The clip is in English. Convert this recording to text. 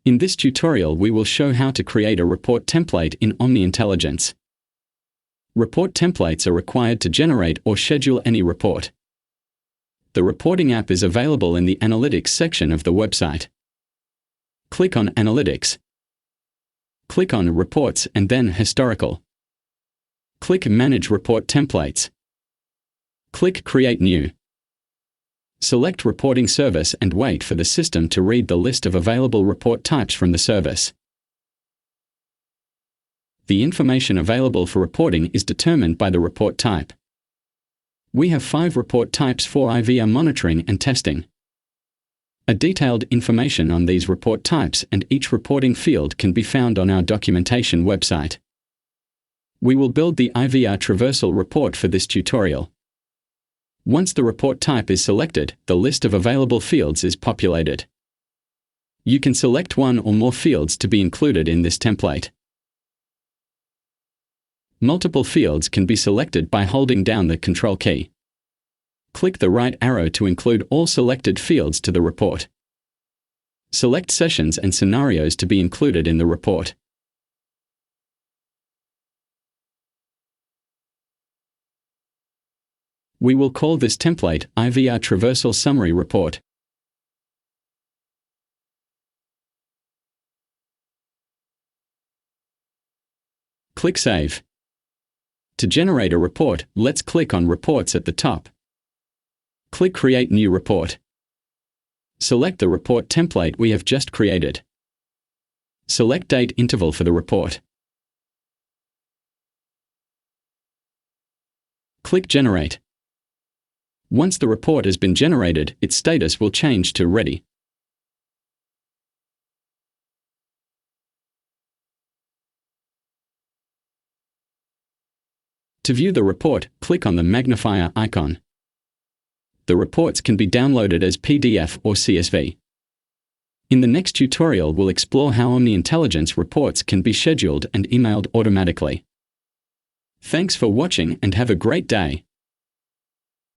In this tutorial we will show how to create a report template in Omni Intelligence. Report templates are required to generate or schedule any report. The reporting app is available in the Analytics section of the website. Click on Analytics. Click on Reports and then Historical. Click Manage Report Templates. Click Create New. Select Reporting Service and wait for the system to read the list of available report types from the service. The information available for reporting is determined by the report type. We have 5 report types for IVR monitoring and testing. A detailed information on these report types and each reporting field can be found on our documentation website. We will build the IVR traversal report for this tutorial. Once the report type is selected, the list of available fields is populated. You can select one or more fields to be included in this template. Multiple fields can be selected by holding down the Control key. Click the right arrow to include all selected fields to the report. Select sessions and scenarios to be included in the report. We will call this template IVR Traversal Summary Report. Click Save. To generate a report, let's click on Reports at the top. Click Create New Report. Select the report template we have just created. Select date interval for the report. Click Generate. Once the report has been generated, its status will change to Ready. To view the report, click on the magnifier icon. The reports can be downloaded as PDF or CSV. In the next tutorial we'll explore how Omni Intelligence reports can be scheduled and emailed automatically. Thanks for watching and have a great day.